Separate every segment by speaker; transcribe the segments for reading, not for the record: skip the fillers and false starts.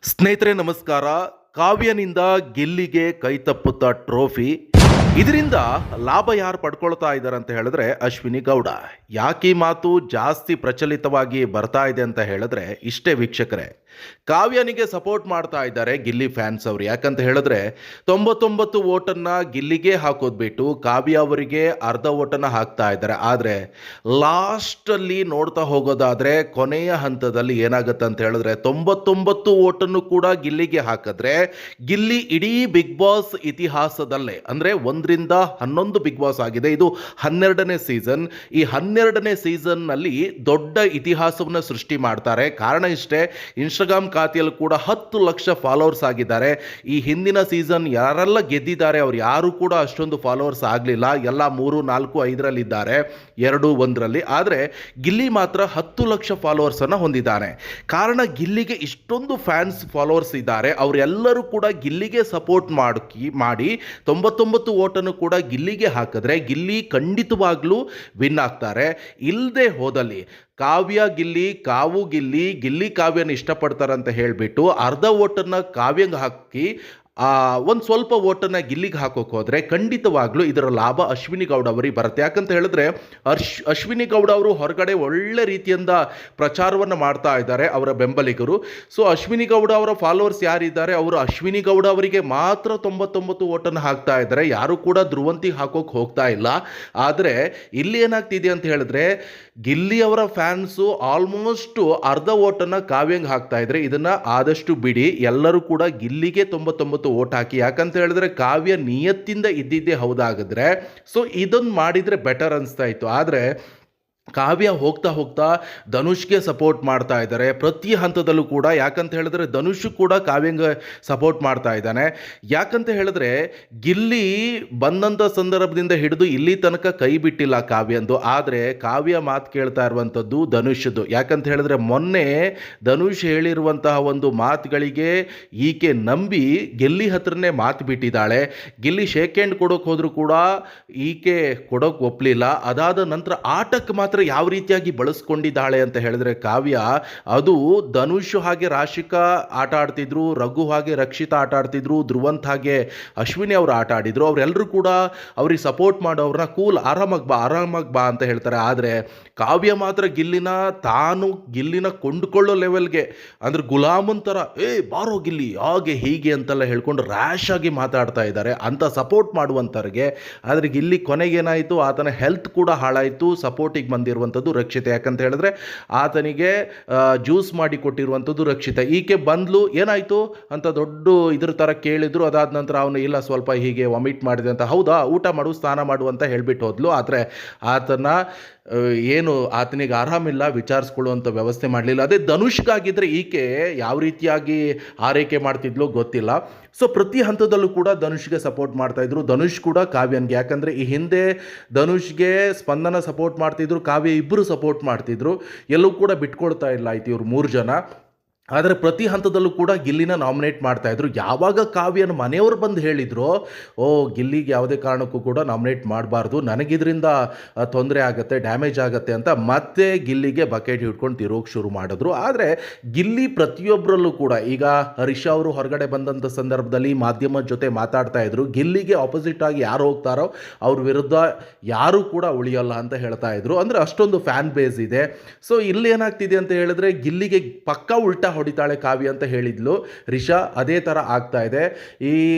Speaker 1: ಸ್ನೇಹಿತರೆ ನಮಸ್ಕಾರ. ಕಾವ್ಯನಿಂದ ಗಿಲ್ಲಿಗೆ ಕೈತಪ್ಪುತ್ತ ಟ್ರೋಫಿ. ಇದರಿಂದ ಲಾಭ ಯಾರು ಪಡ್ಕೊಳ್ತಾ ಇದ್ದಾರೆ ಅಂತ ಹೇಳಿದ್ರೆ ಅಶ್ವಿನಿ ಗೌಡ. ಯಾಕೆ ಈ ಮಾತು ಜಾಸ್ತಿ ಪ್ರಚಲಿತವಾಗಿ ಬರ್ತಾ ಇದೆ ಅಂತ ಹೇಳಿದ್ರೆ ಇಷ್ಟೇ ವೀಕ್ಷಕರೇ, ಕಾವ್ಯನಿಗೆ ಸಪೋರ್ಟ್ ಮಾಡ್ತಾ ಇದ್ದಾರೆ ಗಿಲ್ಲಿ ಫ್ಯಾನ್ಸ್ ಅವರು. ಯಾಕಂತ ಹೇಳಿದ್ರೆ 99 ಓಟನ್ನು ಗಿಲ್ಲಿಗೆ ಹಾಕೋದು ಬಿಟ್ಟು ಕಾವ್ಯ ಅವರಿಗೆ ಅರ್ಧ ಓಟನ್ನು ಹಾಕ್ತಾ ಇದ್ದಾರೆ. ಆದರೆ ಲಾಸ್ಟಲ್ಲಿ ನೋಡ್ತಾ ಹೋಗೋದಾದರೆ ಕೊನೆಯ ಹಂತದಲ್ಲಿ ಏನಾಗುತ್ತೆ ಅಂತ ಹೇಳಿದ್ರೆ 99 ಓಟನ್ನು ಕೂಡ ಗಿಲ್ಲಿಗೆ ಹಾಕಿದ್ರೆ ಗಿಲ್ಲಿ ಇಡೀ ಬಿಗ್ ಬಾಸ್ ಇತಿಹಾಸದಲ್ಲೇ ಅಂದರೆ 1ರಿಂದ 11 ಬಿಗ್ ಬಾಸ್ ಆಗಿದೆ, ಇದು 12ನೇ ಸೀಸನ್. ಈ 12ನೇ ಸೀಸನ್ನಲ್ಲಿ ದೊಡ್ಡ ಇತಿಹಾಸವನ್ನು ಸೃಷ್ಟಿ ಮಾಡ್ತಾರೆ. ಕಾರಣ ಇಷ್ಟೇ, ಇನ್ಸ್ಟಾಗ್ರಾಮ್ ಖಾತೆಯಲ್ಲಿ ಕೂಡ 10 ಲಕ್ಷ ಫಾಲೋವರ್ಸ್ ಆಗಿದ್ದಾರೆ. ಈ ಹಿಂದಿನ ಸೀಸನ್ ಯಾರೆಲ್ಲ ಗೆದ್ದಿದ್ದಾರೆ ಅವ್ರು ಯಾರು ಕೂಡ ಅಷ್ಟೊಂದು ಫಾಲೋವರ್ಸ್ ಆಗಲಿಲ್ಲ. ಎಲ್ಲ 3, 4, 5ರಲ್ಲಿ ಇದ್ದಾರೆ, 2, 1ರಲ್ಲಿ. ಆದರೆ ಗಿಲ್ಲಿ ಮಾತ್ರ 10 ಲಕ್ಷ ಫಾಲೋವರ್ಸನ್ನು ಹೊಂದಿದ್ದಾನೆ. ಕಾರಣ ಗಿಲ್ಲಿಗೆ ಇಷ್ಟೊಂದು ಫ್ಯಾನ್ಸ್ ಫಾಲೋವರ್ಸ್ ಇದ್ದಾರೆ. ಅವರೆಲ್ಲರೂ ಕೂಡ ಗಿಲ್ಲಿಗೆ ಸಪೋರ್ಟ್ ಮಾಡಿ 99 ಓಟನ್ನು ಕೂಡ ಗಿಲ್ಲಿಗೆ ಹಾಕಿದ್ರೆ ಗಿಲ್ಲಿ ಖಂಡಿತವಾಗ್ಲೂ ವಿನ್ ಆಗ್ತಾರೆ. ಇಲ್ಲದೆ ಹೋದಲ್ಲಿ ಕಾವ್ಯ ಗಿಲ್ಲಿ, ಕಾವು ಗಿಲ್ಲಿ, ಗಿಲ್ಲಿ ಕಾವ್ಯನ ಇಷ್ಟಪಡ್ತಾರೆ ಅಂತ ಹೇಳಿಬಿಟ್ಟು ಅರ್ಧ ಓಟನ್ನು ಕಾವ್ಯಂಗೆ ಹಾಕಿ ಒಂದು ಸ್ವಲ್ಪ ಓಟನ್ನು ಗಿಲ್ಲಿಗೆ ಹಾಕೋಕೆ ಹೋದರೆ ಖಂಡಿತವಾಗ್ಲೂ ಇದರ ಲಾಭ ಅಶ್ವಿನಿ ಗೌಡ ಅವರಿಗೆ ಬರುತ್ತೆ. ಯಾಕಂತ ಹೇಳಿದ್ರೆ ಅಶ್ವಿನಿ ಗೌಡ ಅವರು ಹೊರಗಡೆ ಒಳ್ಳೆ ರೀತಿಯಿಂದ ಪ್ರಚಾರವನ್ನು ಮಾಡ್ತಾ ಇದ್ದಾರೆ ಅವರ ಬೆಂಬಲಿಗರು. ಸೊ ಅಶ್ವಿನಿ ಗೌಡ ಅವರ ಫಾಲೋವರ್ಸ್ ಯಾರಿದ್ದಾರೆ ಅವರು ಅಶ್ವಿನಿ ಗೌಡ ಅವರಿಗೆ ಮಾತ್ರ 99 ಓಟನ್ನು ಹಾಕ್ತಾ ಇದ್ದಾರೆ, ಯಾರು ಕೂಡ ಧ್ರುವಂತಿಗೆ ಹಾಕೋಕೆ ಹೋಗ್ತಾ ಇಲ್ಲ. ಆದರೆ ಇಲ್ಲಿ ಏನಾಗ್ತಿದೆ ಅಂತ ಹೇಳಿದ್ರೆ ಗಿಲ್ಲಿ ಅವರ ಫ್ಯಾನ್ಸು ಆಲ್ಮೋಸ್ಟ್ ಅರ್ಧ ಓಟನ್ನು ಕಾವ್ಯಂಗೆ ಹಾಕ್ತಾ ಇದ್ರೆ ಇದನ್ನು ಆದಷ್ಟು ಬಿಡಿ, ಎಲ್ಲರೂ ಕೂಡ ಗಿಲ್ಲಿಗೆ 99 ಓಟ್ ಹಾಕಿ. ಯಾಕಂತ ಹೇಳಿದ್ರೆ ಕಾವ್ಯ ನಿಯತ್ತಿಂದ ಇದ್ದಿದ್ದೇ ಹೌದಾಗಿದ್ರೆ ಸೊ ಇದನ್ನು ಮಾಡಿದರೆ ಬೆಟರ್ ಅನಿಸ್ತಾ ಇತ್ತು. ಆದರೆ ಕಾವ್ಯ ಹೋಗ್ತಾ ಹೋಗ್ತಾ ಧನುಷ್ಗೆ ಸಪೋರ್ಟ್ ಮಾಡ್ತಾ ಇದ್ದಾರೆ ಪ್ರತಿ ಹಂತದಲ್ಲೂ ಕೂಡ. ಯಾಕಂತ ಹೇಳಿದ್ರೆ ಧನುಷ್ ಕೂಡ ಕಾವ್ಯಂಗೆ ಸಪೋರ್ಟ್ ಮಾಡ್ತಾ ಇದ್ದಾನೆ. ಯಾಕಂತ ಹೇಳಿದ್ರೆ ಗಿಲ್ಲಿ ಬಂದಂಥ ಸಂದರ್ಭದಿಂದ ಹಿಡಿದು ಇಲ್ಲಿ ತನಕ ಕೈ ಬಿಟ್ಟಿಲ್ಲ ಕಾವ್ಯಂದು. ಆದರೆ ಕಾವ್ಯ ಮಾತು ಕೇಳ್ತಾ ಇರುವಂಥದ್ದು ಧನುಷ್ದು. ಯಾಕಂತ ಹೇಳಿದ್ರೆ ಮೊನ್ನೆ ಧನುಷ್ ಹೇಳಿರುವಂತಹ ಒಂದು ಮಾತುಗಳಿಗೆ ಈಕೆ ನಂಬಿ ಗಿಲ್ಲಿ ಹತ್ರನೇ ಮಾತು ಬಿಟ್ಟಿದ್ದಾಳೆ. ಗಿಲ್ಲಿ ಶೇಕ್ ಹ್ಯಾಂಡ್ ಕೊಡೋಕೆ ಹೋದರೂ ಕೂಡ ಈಕೆ ಕೊಡೋಕೆ ಒಪ್ಪಲಿಲ್ಲ. ಅದಾದ ನಂತರ ಆಟಕ್ಕೆ ಮಾತ್ರ ಯಾವ ರೀತಿಯಾಗಿ ಬಳಸ್ಕೊಂಡಿದ್ದಾಳೆ ಅಂತ ಹೇಳಿದ್ರೆ ಕಾವ್ಯ, ಅದು ಧನುಷ್ ಹಾಗೆ ರಾಶಿಕಾ ಆಟ ಆಡ್ತಿದ್ರು, ರಘು ಹಾಗೆ ರಕ್ಷಿತಾ ಆಟ ಆಡ್ತಿದ್ರು, ಧ್ರುವಂತ್ ಹಾಗೆ ಅಶ್ವಿನಿ ಅವರು ಆಟ ಆಡಿದ್ರು. ಅವರೆಲ್ಲರೂ ಕೂಡ ಅವ್ರಿಗೆ ಸಪೋರ್ಟ್ ಮಾಡೋವ್ರನ್ನ ಕೂಲ್ ಆರಾಮಾಗಿ ಬಾ ಅಂತ ಹೇಳ್ತಾರೆ. ಆದರೆ ಕಾವ್ಯ ಮಾತ್ರ ಗಿಲ್ಲಿನ ಕೊಂಡುಕೊಳ್ಳೋ ಲೆವೆಲ್ಗೆ ಅಂದರೆ ಗುಲಾಮನ್ ಥರ ಬಾರೋ ಗಿಲ್ಲಿ ಹಾಗೆ ಹೀಗೆ ಅಂತೆಲ್ಲ ಹೇಳ್ಕೊಂಡು ರ್ಯಾಶ್ ಆಗಿ ಮಾತಾಡ್ತಾ ಇದ್ದಾರೆ ಅಂತ ಸಪೋರ್ಟ್ ಮಾಡುವಂಥವ್ರಿಗೆ. ಆದರೆ ಗಿಲ್ಲಿ ಕೊನೆಗೇನಾಯಿತು, ಆತನ ಹೆಲ್ತ್ ಕೂಡ ಹಾಳಾಯಿತು. ಸಪೋರ್ಟಿಗೆ ಬಂದಿರುವಂಥದ್ದು ರಕ್ಷಿತ. ಯಾಕಂತ ಹೇಳಿದ್ರೆ ಆತನಿಗೆ ಜ್ಯೂಸ್ ಮಾಡಿ ಕೊಟ್ಟಿರುವಂಥದ್ದು ರಕ್ಷಿತ. ಈಕೆ ಬಂದ್ಲು, ಏನಾಯಿತು ಅಂತ ದೊಡ್ಡ ಇದ್ರ ಥರ ಕೇಳಿದ್ರು. ಅದಾದ ನಂತರ ಅವನು ಇಲ್ಲ ಸ್ವಲ್ಪ ಹೀಗೆ ವಾಮಿಟ್ ಮಾಡಿದೆ ಅಂತ, ಹೌದಾ ಊಟ ಮಾಡು ಸ್ನಾನ ಮಾಡು ಅಂತ ಹೇಳ್ಬಿಟ್ಟು ಹೋದ್ಲು. ಆದರೆ ಆತನಿಗೆ ಆರಾಮಿಲ್ಲ ವಿಚಾರಿಸ್ಕೊಳ್ಳುವಂಥ ವ್ಯವಸ್ಥೆ ಮಾಡಲಿಲ್ಲ. ಅದೇ ಧನುಷ್ಗಾಗಿದ್ದರೆ ಈಕೆ ಯಾವ ರೀತಿಯಾಗಿ ಆರೈಕೆ ಮಾಡ್ತಿದ್ಲೋ ಗೊತ್ತಿಲ್ಲ. ಸೊ ಪ್ರತಿ ಹಂತದಲ್ಲೂ ಕೂಡ ಧನುಷ್ಗೆ ಸಪೋರ್ಟ್ ಮಾಡ್ತಾಯಿದ್ರು, ಧನುಷ್ ಕೂಡ ಕಾವ್ಯನ್ಗೆ. ಯಾಕಂದರೆ ಈ ಹಿಂದೆ ಧನುಷ್ಗೆ ಸ್ಪಂದನ ಸಪೋರ್ಟ್ ಮಾಡ್ತಿದ್ರು, ಕಾವ್ಯ ಇಬ್ಬರು ಸಪೋರ್ಟ್ ಮಾಡ್ತಿದ್ರು. ಎಲ್ಲೂ ಕೂಡ ಬಿಟ್ಕೊಳ್ತಾ ಇಲ್ಲ ಆಯ್ತು ಇವ್ರು 3 ಜನ. ಆದರೆ ಪ್ರತಿ ಹಂತದಲ್ಲೂ ಕೂಡ ಗಿಲ್ಲಿನ ನಾಮಿನೇಟ್ ಮಾಡ್ತಾಯಿದ್ರು. ಯಾವಾಗ ಕಾವ್ಯನ ಮನೆಯವರು ಬಂದು ಹೇಳಿದ್ರು ಗಿಲ್ಲಿಗೆ ಯಾವುದೇ ಕಾರಣಕ್ಕೂ ಕೂಡ ನಾಮಿನೇಟ್ ಮಾಡಬಾರ್ದು, ನನಗಿದ್ರಿಂದ ತೊಂದರೆ ಆಗುತ್ತೆ, ಡ್ಯಾಮೇಜ್ ಆಗುತ್ತೆ ಅಂತ ಮತ್ತೆ ಗಿಲ್ಲಿಗೆ ಬಕೆಟ್ ಹಿಡ್ಕೊಂಡು ತಿರೋಗಿ ಶುರು ಮಾಡಿದ್ರು. ಆದರೆ ಗಿಲ್ಲಿ ಪ್ರತಿಯೊಬ್ಬರಲ್ಲೂ ಕೂಡ ಈಗ ಹರೀಶಾ ಅವರು ಹೊರಗಡೆ ಬಂದಂಥ ಸಂದರ್ಭದಲ್ಲಿ ಮಾಧ್ಯಮದ ಜೊತೆ ಮಾತಾಡ್ತಾ ಇದ್ರು, ಗಿಲ್ಲಿಗೆ ಆಪೋಸಿಟ್ ಆಗಿ ಯಾರು ಹೋಗ್ತಾರೋ ಅವ್ರ ವಿರುದ್ಧ ಯಾರೂ ಕೂಡ ಉಳಿಯೋಲ್ಲ ಅಂತ ಹೇಳ್ತಾ ಇದ್ರು. ಅಂದರೆ ಅಷ್ಟೊಂದು ಫ್ಯಾನ್ ಬೇಸ್ ಇದೆ. ಸೊ ಇಲ್ಲಿ ಏನಾಗ್ತಿದೆ ಅಂತ ಹೇಳಿದ್ರೆ ಗಿಲ್ಲಿಗೆ ಪಕ್ಕಾ ಉಲ್ಟಾ ಹೊಡಿತಾಳೆ ಕಾವ್ಯ ಅಂತ ಹೇಳಿದ್ಲು ರಿಷಾ. ಅದೇ ಥರ ಆಗ್ತಾ ಇದೆ. ಈ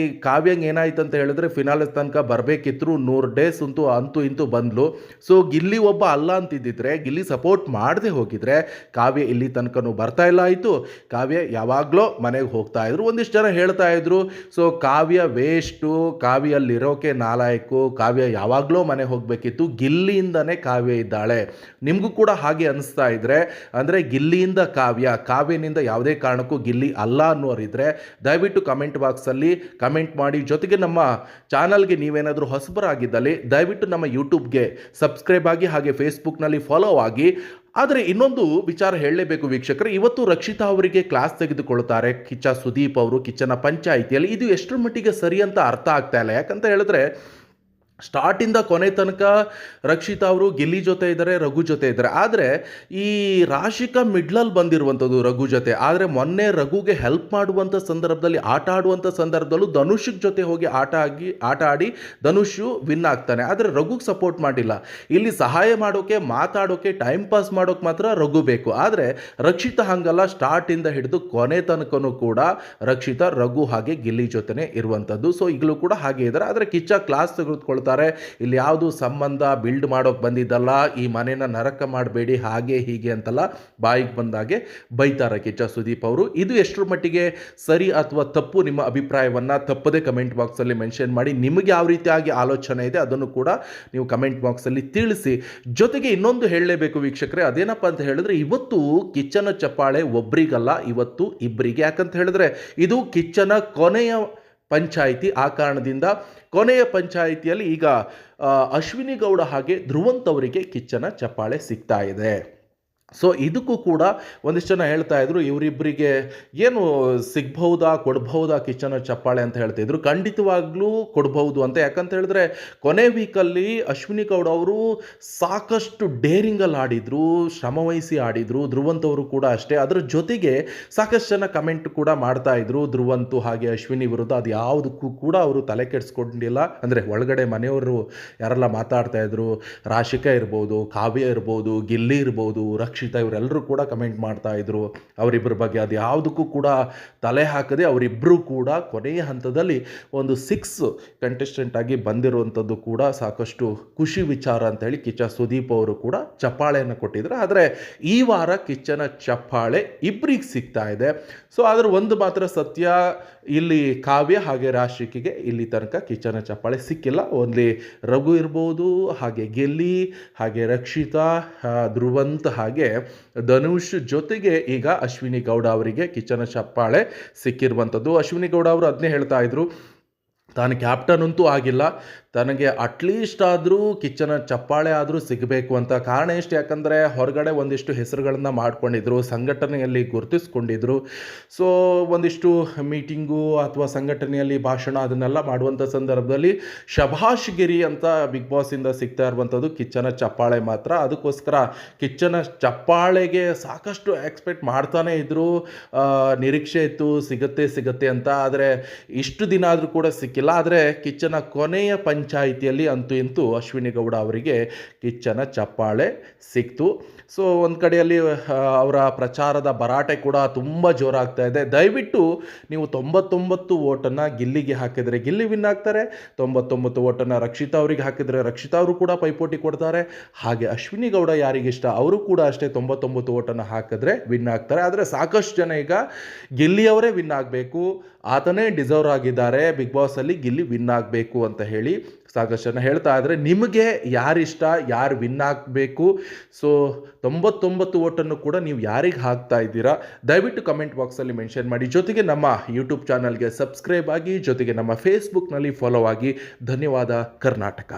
Speaker 1: ಕಾವ್ಯಂಗೆ ಏನಾಯ್ತು ಅಂತ ಹೇಳಿದ್ರೆ ಫಿನಾಲೆ ತನಕ ಬರಬೇಕಿದ್ರು 100 ಡೇಸ್ ಅಂತೂ ಇಂತೂ ಬಂದ್ಲು. ಸೊ ಗಿಲ್ಲಿ ಒಬ್ಬ ಅಲ್ಲ ಅಂತಿದ್ದಿದ್ರೆ, ಗಿಲ್ಲಿ ಸಪೋರ್ಟ್ ಮಾಡದೆ ಹೋಗಿದ್ರೆ ಕಾವ್ಯ ಇಲ್ಲಿ ತನಕನೂ ಬರ್ತಾ ಇಲ್ಲ ಆಯಿತು. ಕಾವ್ಯ ಯಾವಾಗಲೂ ಮನೆಗೆ ಹೋಗ್ತಾ ಇದ್ರು. ಒಂದಿಷ್ಟು ಜನ ಹೇಳ್ತಾ ಇದ್ರು ಸೊ ಕಾವ್ಯ ವೇಸ್ಟು, ಕಾವ್ಯಲ್ಲಿರೋಕೆ ನಾಲಾಯಕು, ಕಾವ್ಯ ಯಾವಾಗಲೂ ಮನೆ ಹೋಗಬೇಕಿತ್ತು, ಗಿಲ್ಲಿಯಿಂದನೇ ಕಾವ್ಯ ಇದ್ದಾಳೆ. ನಿಮಗೂ ಕೂಡ ಹಾಗೆ ಅನಿಸ್ತಾ ಇದ್ರೆ ಅಂದರೆ ಗಿಲ್ಲಿಯಿಂದ ಕಾವ್ಯನಿಂದ ಯಾವುದೇ ಕಾರಣಕ್ಕೂ ಗಿಲ್ಲಿ ಅಲ್ಲ ಅನ್ನೋರಿದ್ರೆ ದಯವಿಟ್ಟು ಕಮೆಂಟ್ ಬಾಕ್ಸಲ್ಲಿ ಕಮೆಂಟ್ ಮಾಡಿ. ಜೊತೆಗೆ ನಮ್ಮ ಚಾನಲ್ಗೆ ನೀವೇನಾದರೂ ಹೊಸಬರಾಗಿದ್ದಲ್ಲಿ ದಯವಿಟ್ಟು ನಮ್ಮ ಯೂಟ್ಯೂಬ್ಗೆ ಸಬ್ಸ್ಕ್ರೈಬ್ ಆಗಿ, ಹಾಗೆ ಫೇಸ್ಬುಕ್ನಲ್ಲಿ ಫಾಲೋ ಆಗಿ. ಆದರೆ ಇನ್ನೊಂದು ವಿಚಾರ ಹೇಳಲೇಬೇಕು ವೀಕ್ಷಕರೇ, ಇವತ್ತು ರಕ್ಷಿತಾ ಅವರಿಗೆ ಕ್ಲಾಸ್ ತೆಗೆದುಕೊಳ್ತಾರೆ ಕಿಚ್ಚ ಸುದೀಪ್ ಅವರು ಕಿಚ್ಚನ ಪಂಚಾಯಿತಿಯಲ್ಲಿ. ಇದು ಎಷ್ಟರ ಮಟ್ಟಿಗೆ ಸರಿ ಅಂತ ಅರ್ಥ ಆಗ್ತಾ ಇಲ್ಲ. ಯಾಕಂತ ಹೇಳಿದ್ರೆ ಸ್ಟಾರ್ಟಿಂದ ಕೊನೆ ತನಕ ರಕ್ಷಿತಾ ಅವರು ಗಿಲ್ಲಿ ಜೊತೆ ಇದ್ದಾರೆ, ರಘು ಜೊತೆ ಇದ್ದಾರೆ. ಆದರೆ ಈ ರಾಶಿಕಾ ಮಿಡ್ಲಲ್ಲಿ ಬಂದಿರುವಂಥದ್ದು ರಘು ಜೊತೆ. ಆದರೆ ಮೊನ್ನೆ ರಘುಗೆ ಹೆಲ್ಪ್ ಮಾಡುವಂಥ ಸಂದರ್ಭದಲ್ಲಿ, ಆಟ ಆಡುವಂಥ ಸಂದರ್ಭದಲ್ಲೂ ಧನುಷ್ ಜೊತೆ ಹೋಗಿ ಆಟ ಆಡಿ ಧನುಷು ವಿನ್ ಆಗ್ತಾನೆ. ಆದರೆ ರಘುಗೆ ಸಪೋರ್ಟ್ ಮಾಡಿಲ್ಲ. ಇಲ್ಲಿ ಸಹಾಯ ಮಾಡೋಕೆ, ಮಾತಾಡೋಕೆ, ಟೈಮ್ ಪಾಸ್ ಮಾಡೋಕೆ ಮಾತ್ರ ರಘು ಬೇಕು. ಆದರೆ ರಕ್ಷಿತಾ ಹಂಗಲ್ಲ, ಸ್ಟಾರ್ಟಿಂದ ಹಿಡಿದು ಕೊನೆ ತನಕನೂ ಕೂಡ ರಕ್ಷಿತಾ ರಘು ಹಾಗೆ ಗಿಲ್ಲಿ ಜೊತೆನೇ ಇರುವಂಥದ್ದು. ಸೊ ಈಗಲೂ ಕೂಡ ಹಾಗೆ ಇದ್ದಾರೆ. ಆದರೆ ಕಿಚ್ಚ ಕ್ಲಾಸ್ ತೆಗೆದುಕೊಳ್ತಾರೆ. ಇಲ್ಲಿ ಯಾವುದು ಸಂಬಂಧ ಬಿಲ್ಡ್ ಮಾಡೋಕೆ ಬಂದಿದ್ದಲ್ಲ, ಈ ಮನೆನ ನರಕ ಮಾಡಬೇಡಿ ಹಾಗೆ ಹೀಗೆ ಅಂತಲ್ಲ, ಬಾಯಿಗೆ ಬಂದಾಗೆ ಬೈತಾರೆ ಕಿಚ್ಚ ಸುದೀಪ್ ಅವರು. ಇದು ಎಷ್ಟರ ಮಟ್ಟಿಗೆ ಸರಿ ಅಥವಾ ತಪ್ಪು, ನಿಮ್ಮ ಅಭಿಪ್ರಾಯವನ್ನು ತಪ್ಪದೇ ಕಮೆಂಟ್ ಬಾಕ್ಸಲ್ಲಿ ಮೆನ್ಷನ್ ಮಾಡಿ. ನಿಮಗೆ ಯಾವ ರೀತಿಯಾಗಿ ಆಲೋಚನೆ ಇದೆ ಅದನ್ನು ಕೂಡ ನೀವು ಕಮೆಂಟ್ ಬಾಕ್ಸಲ್ಲಿ ತಿಳಿಸಿ. ಜೊತೆಗೆ ಇನ್ನೊಂದು ಹೇಳಲೇಬೇಕು ವೀಕ್ಷಕರೇ, ಅದೇನಪ್ಪ ಅಂತ ಹೇಳಿದ್ರೆ, ಇವತ್ತು ಕಿಚ್ಚನ ಚಪ್ಪಾಳೆ ಒಬ್ರಿಗಲ್ಲ, ಇವತ್ತು ಇಬ್ಬರಿಗೆ. ಯಾಕಂತ ಹೇಳಿದ್ರೆ ಇದು ಕಿಚ್ಚನ ಕೊನೆಯ ಪಂಚಾಯಿತಿ. ಆ ಕಾರಣದಿಂದ ಕೊನೆಯ ಪಂಚಾಯಿತಿಯಲ್ಲಿ ಈಗ ಅಶ್ವಿನಿ ಗೌಡ ಹಾಗೆ ಧ್ರುವಂತ್ ಅವರಿಗೆ ಕಿಚ್ಚನ ಚಪ್ಪಾಳೆ ಸಿಗ್ತಾ ಇದೆ. ಸೊ ಇದಕ್ಕೂ ಕೂಡ ಒಂದಿಷ್ಟು ಜನ ಹೇಳ್ತಾ ಇದ್ರು, ಇವರಿಬ್ಬರಿಗೆ ಏನು ಸಿಗ್ಬಹುದಾ, ಕೊಡ್ಬಹುದಾ ಕಿಚ್ಚನ ಚಪ್ಪಾಳೆ ಅಂತ ಹೇಳ್ತಿದ್ರು. ಖಂಡಿತವಾಗ್ಲೂ ಕೊಡ್ಬಹುದು ಅಂತ. ಯಾಕಂತ ಹೇಳಿದ್ರೆ ಕೊನೆ ವೀಕಲ್ಲಿ ಅಶ್ವಿನಿ ಗೌಡ ಅವರು ಸಾಕಷ್ಟು ಡೇರಿಂಗಲ್ಲಿ ಆಡಿದ್ರು, ಶ್ರಮವಹಿಸಿ ಆಡಿದ್ರು. ಧ್ರುವಂತ್ ಅವರು ಕೂಡ ಅಷ್ಟೇ. ಅದರ ಜೊತೆಗೆ ಸಾಕಷ್ಟು ಜನ ಕಮೆಂಟ್ ಕೂಡ ಮಾಡ್ತಾ ಇದ್ರು ಧ್ರುವಂತ್ ಹಾಗೆ ಅಶ್ವಿನಿ ವಿರುದ್ಧ. ಅದು ಯಾವುದಕ್ಕೂ ಕೂಡ ಅವರು ತಲೆ ಕೆಡಿಸ್ಕೊಂಡಿಲ್ಲ. ಅಂದರೆ ಒಳಗಡೆ ಮನೆಯವರು ಯಾರೆಲ್ಲ ಮಾತಾಡ್ತಾ ಇದ್ರು, ರಾಶಿಕಾ ಇರ್ಬೋದು, ಕಾವ್ಯ ಇರ್ಬೋದು, ಗಿಲ್ಲಿ ಇರ್ಬೋದು, ರಕ್ಷಿತಾ, ಇವರೆಲ್ಲರೂ ಕೂಡ ಕಮೆಂಟ್ ಮಾಡ್ತಾ ಇದ್ರು ಅವರಿಬ್ಬರ ಬಗ್ಗೆ. ಅದು ಯಾವುದಕ್ಕೂ ಕೂಡ ತಲೆ ಹಾಕದೆ ಅವರಿಬ್ಬರು ಕೂಡ ಕೊನೆಯ ಹಂತದಲ್ಲಿ ಒಂದು 6 ಕಂಟೆಸ್ಟೆಂಟ್ ಆಗಿ ಬಂದಿರುವಂಥದ್ದು ಕೂಡ ಸಾಕಷ್ಟು ಖುಷಿ ವಿಚಾರ ಅಂತ ಹೇಳಿ ಕಿಚ್ಚ ಸುದೀಪ್ ಅವರು ಕೂಡ ಚಪ್ಪಾಳೆಯನ್ನು ಕೊಟ್ಟಿದ್ರು. ಆದರೆ ಈ ವಾರ ಕಿಚ್ಚನ ಚಪ್ಪಾಳೆ ಇಬ್ಬರಿಗೆ ಸಿಗ್ತಾ ಇದೆ. ಸೊ ಅದರ ಒಂದು ಮಾತ್ರ ಸತ್ಯ, ಇಲ್ಲಿ ಕಾವ್ಯ ಹಾಗೆ ರಾಶಿಕಿಗೆ ಇಲ್ಲಿ ತನಕ ಕಿಚ್ಚನ ಚಪ್ಪಾಳೆ ಸಿಕ್ಕಿಲ್ಲ. ಓನ್ಲಿ ರಘು ಇರ್ಬೋದು, ಹಾಗೆ ಗಿಲ್ಲಿ, ಹಾಗೆ ರಕ್ಷಿತಾ, ಧ್ರುವಂತ್ ಹಾಗೆ ಧನುಷ್ ಜೊತೆಗೆ ಈಗ ಅಶ್ವಿನಿ ಗೌಡ ಅವರಿಗೆ ಕಿಚ್ಚನ ಚಪ್ಪಾಳೆ ಸಿಕ್ಕಿರುವಂಥದ್ದು. ಅಶ್ವಿನಿ ಗೌಡ ಅವರು ಅದನ್ನೇ ಹೇಳ್ತಾ ಇದ್ರು, ತಾನು ಕ್ಯಾಪ್ಟನ್ ಅಂತೂ ಆಗಿಲ್ಲ, ತನಗೆ ಅಟ್ಲೀಸ್ಟ್ ಆದರೂ ಕಿಚ್ಚನ ಚಪ್ಪಾಳೆ ಆದರೂ ಸಿಗಬೇಕು ಅಂತ. ಕಾರಣ ಎಷ್ಟು? ಯಾಕಂದರೆ ಹೊರಗಡೆ ಒಂದಿಷ್ಟು ಹೆಸರುಗಳನ್ನು ಮಾಡ್ಕೊಂಡಿದ್ರು, ಸಂಘಟನೆಯಲ್ಲಿ ಗುರುತಿಸ್ಕೊಂಡಿದ್ರು. ಸೊ ಒಂದಿಷ್ಟು ಮೀಟಿಂಗು ಅಥವಾ ಸಂಘಟನೆಯಲ್ಲಿ ಭಾಷಣ ಅದನ್ನೆಲ್ಲ ಮಾಡುವಂಥ ಸಂದರ್ಭದಲ್ಲಿ ಶಭಾಷ್ ಗಿರಿ ಅಂತ ಬಿಗ್ ಬಾಸಿಂದ ಸಿಗ್ತಾ ಇರುವಂಥದ್ದು ಕಿಚ್ಚನ ಚಪ್ಪಾಳೆ ಮಾತ್ರ. ಅದಕ್ಕೋಸ್ಕರ ಕಿಚ್ಚನ ಚಪ್ಪಾಳೆಗೆ ಸಾಕಷ್ಟು ಎಕ್ಸ್ಪೆಕ್ಟ್ ಮಾಡ್ತಾನೆ ಇದ್ದರು, ನಿರೀಕ್ಷೆ ಇತ್ತು ಸಿಗತ್ತೆ ಅಂತ. ಆದರೆ ಇಷ್ಟು ದಿನ ಆದರೂ ಕೂಡ ಸಿಕ್ಕಿಲ್ಲ. ಆದರೆ ಕಿಚ್ಚನ ಕೊನೆಯ ಪಂಚಾಯಿತಿಯಲ್ಲಿ ಅಂತೂ ಇಂತೂ ಅಶ್ವಿನಿ ಗೌಡ ಅವರಿಗೆ ಕಿಚ್ಚನ ಚಪ್ಪಾಳೆ ಸಿಕ್ತು. ಸೊ ಒಂದು ಕಡೆಯಲ್ಲಿ ಅವರ ಪ್ರಚಾರದ ಭರಾಟೆ ಕೂಡ ತುಂಬ ಜೋರಾಗ್ತಾ ಇದೆ. ದಯವಿಟ್ಟು ನೀವು 99 ಓಟನ್ನು ಗಿಲ್ಲಿಗೆ ಹಾಕಿದರೆ ಗಿಲ್ಲಿ ವಿನ್ ಆಗ್ತಾರೆ, 99 ಓಟನ್ನು ರಕ್ಷಿತಾ ಅವರಿಗೆ ಹಾಕಿದರೆ ರಕ್ಷಿತಾ ಅವರು ಕೂಡ ಪೈಪೋಟಿ ಕೊಡ್ತಾರೆ. ಹಾಗೆ ಅಶ್ವಿನಿ ಗೌಡ ಯಾರಿಗಿಷ್ಟ ಅವರು ಕೂಡ ಅಷ್ಟೇ 99 ಓಟನ್ನು ಹಾಕಿದ್ರೆ ವಿನ್ ಆಗ್ತಾರೆ. ಆದರೆ ಸಾಕಷ್ಟು ಜನ ಈಗ ಗಿಲ್ಲಿಯವರೇ ವಿನ್ ಆಗಬೇಕು, ಆತನೇ ಡಿಸರ್ವ್ ಆಗಿದ್ದಾರೆ, ಬಿಗ್ ಬಾಸಲ್ಲಿ ಗಿಲ್ಲಿ ವಿನ್ ಆಗಬೇಕು ಅಂತ ಹೇಳಿ ಸಾಕಷ್ಟು ಜನ ಹೇಳ್ತಾ ಇದ್ದಾರೆ. ನಿಮಗೆ ಯಾರಿಷ್ಟ, ಯಾರು ವಿನ್ ಆಗಬೇಕು? ಸೊ 99 ಓಟನ್ನು ಕೂಡ ನೀವು ಯಾರಿಗೆ ಹಾಕ್ತಾ ಇದ್ದೀರಾ ದಯವಿಟ್ಟು ಕಮೆಂಟ್ ಬಾಕ್ಸಲ್ಲಿ ಮೆನ್ಷನ್ ಮಾಡಿ. ಜೊತೆಗೆ ನಮ್ಮ ಯೂಟ್ಯೂಬ್ ಚಾನಲ್ಗೆ ಸಬ್ಸ್ಕ್ರೈಬ್ ಆಗಿ, ಜೊತೆಗೆ ನಮ್ಮ ಫೇಸ್ಬುಕ್ನಲ್ಲಿ ಫಾಲೋ ಆಗಿ. ಧನ್ಯವಾದ ಕರ್ನಾಟಕ.